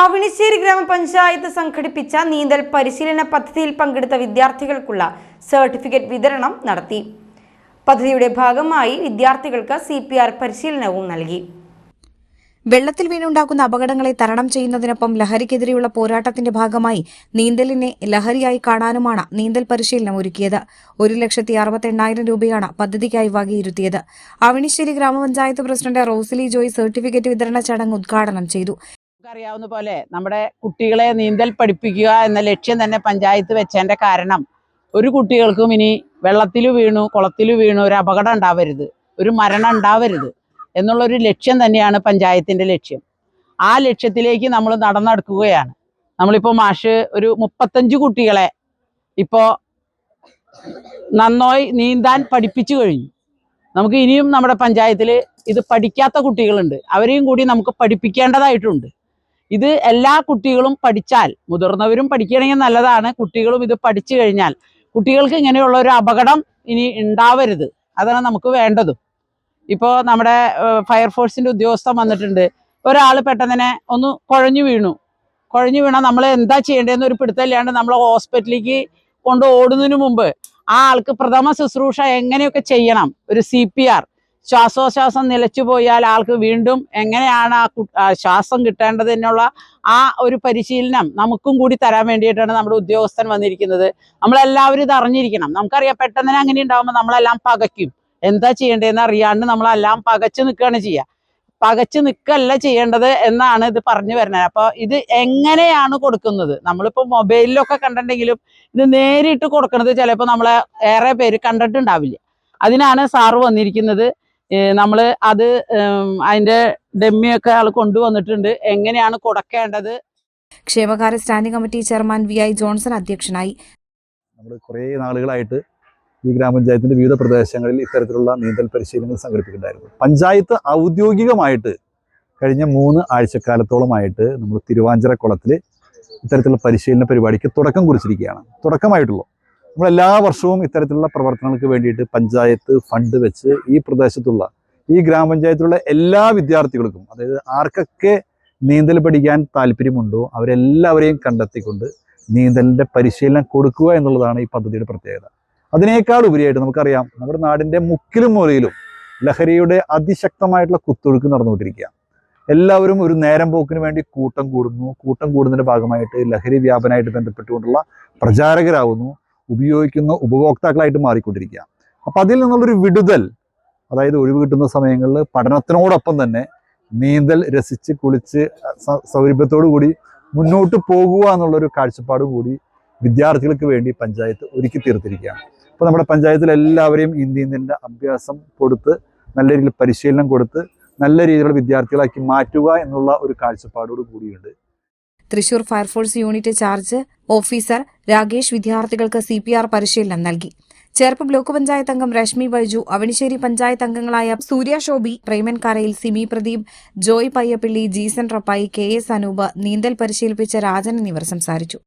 അവണിശ്ശേരി ഗ്രാമപഞ്ചായത്ത് സംഘടിപ്പിച്ച നീന്തൽ പരിശീലന പദ്ധതിയിൽ പങ്കെടുത്ത വിദ്യാർത്ഥികൾക്കുള്ള സർട്ടിഫിക്കറ്റ് വിതരണം നടത്തി. പദ്ധതിയുടെ ഭാഗമായി വിദ്യാർത്ഥികൾക്ക് CPR പരിശീലനവും നൽകി. വെള്ളത്തിൽ വീണുണ്ടാകുന്ന അപകടങ്ങളെ തരണം ചെയ്യുന്നതിനൊപ്പം ലഹരിക്കെതിരെയുള്ള പോരാട്ടത്തിന്റെ ഭാഗമായി നീന്തലിനെ ലഹരിയായി കാണാനുമാണ് നീന്തൽ പരിശീലനം ഒരുക്കിയത്. 1,68,000 രൂപയാണ് പദ്ധതിക്കായി വകയിരുത്തിയത്. അവണിശ്ശേരി ഗ്രാമപഞ്ചായത്ത് പ്രസിഡന്റ് റോസിലി ജോയ് സർട്ടിഫിക്കറ്റ് വിതരണ ചടങ്ങ് ഉദ്ഘാടനം ചെയ്തു. അറിയാവുന്ന പോലെ നമ്മുടെ കുട്ടികളെ നീന്തൽ പഠിപ്പിക്കുക എന്ന ലക്ഷ്യം തന്നെ പഞ്ചായത്ത് വെച്ചതിന്റെ കാരണം ഒരു കുട്ടികൾക്കും ഇനി വെള്ളത്തിൽ വീണു കുളത്തിൽ വീണു ഒരു അപകടം ഉണ്ടാവരുത്, ഒരു മരണം ഉണ്ടാവരുത് എന്നുള്ളൊരു ലക്ഷ്യം തന്നെയാണ് പഞ്ചായത്തിന്റെ ലക്ഷ്യം. ആ ലക്ഷ്യത്തിലേക്ക് നമ്മൾ നടന്നെടുക്കുകയാണ്. നമ്മളിപ്പോൾ മാഷ് ഒരു 35 കുട്ടികളെ ഇപ്പോൾ നന്നായി നീന്താൻ പഠിപ്പിച്ചു കഴിഞ്ഞു. നമുക്ക് ഇനിയും നമ്മുടെ പഞ്ചായത്തിൽ ഇത് പഠിക്കാത്ത കുട്ടികളുണ്ട്, അവരെയും കൂടി നമുക്ക് പഠിപ്പിക്കേണ്ടതായിട്ടുണ്ട്. ഇത് എല്ലാ കുട്ടികളും പഠിച്ചാൽ, മുതിർന്നവരും പഠിക്കണമെങ്കിൽ നല്ലതാണ്, കുട്ടികളും ഇത് പഠിച്ചു കഴിഞ്ഞാൽ കുട്ടികൾക്ക് ഇങ്ങനെയുള്ള ഒരു അപകടം ഇനി ഉണ്ടാവരുത്. അതാണ് നമുക്ക് വേണ്ടതും. ഇപ്പോൾ നമ്മുടെ ഫയർഫോഴ്സിന്റെ ഉദ്യോഗസ്ഥൻ വന്നിട്ടുണ്ട്, ഒരാൾ പെട്ടെന്ന് ഒന്ന് കുഴഞ്ഞു വീണാൽ നമ്മൾ എന്താ ചെയ്യേണ്ടതെന്ന് ഒരു പിടുത്തമില്ലാണ്ട് നമ്മൾ ഹോസ്പിറ്റലിലേക്ക് കൊണ്ട് ഓടുന്നതിന് മുമ്പ് ആ ആൾക്ക് പ്രഥമ ശുശ്രൂഷ എങ്ങനെയൊക്കെ ചെയ്യണം, ഒരു CPR, ശ്വാസോച്ഛ്വാസം നിലച്ചു പോയാൽ ആൾക്ക് വീണ്ടും എങ്ങനെയാണ് ആ ശ്വാസം കിട്ടേണ്ടതിനുള്ള ആ ഒരു പരിശീലനം നമുക്കും കൂടി തരാൻ വേണ്ടിയിട്ടാണ് നമ്മുടെ ഉദ്യോഗസ്ഥൻ വന്നിരിക്കുന്നത്. നമ്മളെല്ലാവരും ഇത് അറിഞ്ഞിരിക്കണം. നമുക്കറിയാം, പെട്ടെന്ന് അങ്ങനെ ഉണ്ടാകുമ്പോൾ നമ്മളെല്ലാം പകയ്ക്കും, എന്താ ചെയ്യേണ്ടതെന്ന് അറിയാണ്ട് നമ്മളെല്ലാം പകച്ചു നിൽക്കുകയാണ് ചെയ്യുക. പകച്ചു നിൽക്കല്ല ചെയ്യേണ്ടത് എന്നാണ് ഇത് പറഞ്ഞു വരുന്നത്. അപ്പോൾ ഇത് എങ്ങനെയാണ് കൊടുക്കുന്നത്, നമ്മളിപ്പോൾ മൊബൈലിലൊക്കെ കണ്ടിട്ടുണ്ടെങ്കിലും ഇത് നേരിട്ട് കൊടുക്കുന്നത് ചിലപ്പോൾ നമ്മളെ ഏറെ പേര് കണ്ടിട്ടുണ്ടാവില്ല. അതിനാണ് സാറ് വന്നിരിക്കുന്നത്. നമ്മൾ അത് അതിന്റെ ഡെമ്മിയൊക്കെ ആൾ കൊണ്ടുവന്നിട്ടുണ്ട്, എങ്ങനെയാണ് കൊടുക്കേണ്ടത്. ക്ഷേമകാര്യ standing committee chairman VI Johnson അധ്യക്ഷനായി. നമ്മൾ കുറേ നാളുകളായിട്ട് ഈ ഗ്രാമപഞ്ചായത്തിന്റെ വിവിധ പ്രദേശങ്ങളിൽ ഇത്തരത്തിലുള്ള നീന്തൽ പരിശീലനങ്ങൾ സംഘടിപ്പിക്കുന്നുണ്ടായിരുന്നു. പഞ്ചായത്ത് ഔദ്യോഗികമായിട്ട് കഴിഞ്ഞ 3 ആഴ്ചക്കാലത്തോളമായിട്ട് നമ്മൾ തിരുവാഞ്ചിറ കുളത്തിൽ ഇത്തരത്തിലുള്ള പരിശീലന പരിപാടിക്ക് തുടക്കം കുറിച്ചിരിക്കുകയാണ്. തുടക്കമായിട്ടുള്ളൂ. നമ്മളെല്ലാ വർഷവും ഇത്തരത്തിലുള്ള പ്രവർത്തനങ്ങൾക്ക് വേണ്ടിയിട്ട് പഞ്ചായത്ത് ഫണ്ട് വെച്ച് ഈ പ്രദേശത്തുള്ള, ഈ ഗ്രാമപഞ്ചായത്തിലുള്ള എല്ലാ വിദ്യാർത്ഥികൾക്കും, അതായത് ആർക്കൊക്കെ നീന്തൽ പഠിക്കാൻ താല്പര്യമുണ്ടോ അവരെല്ലാവരെയും കണ്ടെത്തിക്കൊണ്ട് നീന്തലിൻ്റെ പരിശീലനം കൊടുക്കുക എന്നുള്ളതാണ് ഈ പദ്ധതിയുടെ പ്രത്യേകത. അതിനേക്കാൾ ഉപരിയായിട്ട് നമുക്കറിയാം, നമ്മുടെ നാടിൻ്റെ മുക്കിലും മൂലയിലും ലഹരിയുടെ അതിശക്തമായിട്ടുള്ള കുത്തൊഴുക്ക് നടന്നുകൊണ്ടിരിക്കുക. എല്ലാവരും ഒരു നേരം പോക്കിന് വേണ്ടി കൂട്ടം കൂടുന്നതിൻ്റെ ഭാഗമായിട്ട് ലഹരി വ്യാപനമായിട്ട് ബന്ധപ്പെട്ടുകൊണ്ടുള്ള പ്രചാരകരാകുന്നു, ഉപയോഗിക്കുന്ന ഉപഭോക്താക്കളായിട്ട് മാറിക്കൊണ്ടിരിക്കുക. അപ്പം അതിൽ നിന്നുള്ളൊരു വിടുതൽ, അതായത് ഒഴിവ് കിട്ടുന്ന സമയങ്ങളിൽ പഠനത്തിനോടൊപ്പം തന്നെ നീന്തൽ രസിച്ച് കുളിച്ച് സൗകര്യത്തോടു കൂടി മുന്നോട്ട് പോകുക എന്നുള്ളൊരു കാഴ്ചപ്പാടും കൂടി വിദ്യാർത്ഥികൾക്ക് വേണ്ടി പഞ്ചായത്ത് ഒരുക്കി തീർത്തിരിക്കുകയാണ്. അപ്പോൾ നമ്മുടെ പഞ്ചായത്തിൽ എല്ലാവരെയും നീന്തലിൻ്റെ അഭ്യാസം കൊടുത്ത് നല്ല രീതിയിൽ പരിശീലനം കൊടുത്ത് നല്ല രീതിയിലുള്ള വിദ്യാർത്ഥികളാക്കി മാറ്റുക എന്നുള്ള ഒരു കാഴ്ചപ്പാടോട് കൂടിയുണ്ട്. Thrissur fire force unit charge officer Rakesh വിദ്യാർത്ഥികൾക്ക് CPR പരിശീലനം നൽകി. ചേർപ്പ് ബ്ലോക്ക് പഞ്ചായത്ത് അംഗം രശ്മി ബൈജു, അവണിശ്ശേരി പഞ്ചായത്ത് അംഗങ്ങളായ സൂര്യ ശോഭി, പ്രേമൻ കരയിൽ, സിമി പ്രദീപ്, ജോയ് പയ്യപ്പിള്ളി, ജീസൻ റപ്പായി, KS അനൂപ്, നീന്തൽ പരിശീലിപ്പിച്ച രാജൻ എന്നിവർ സംസാരിച്ചു.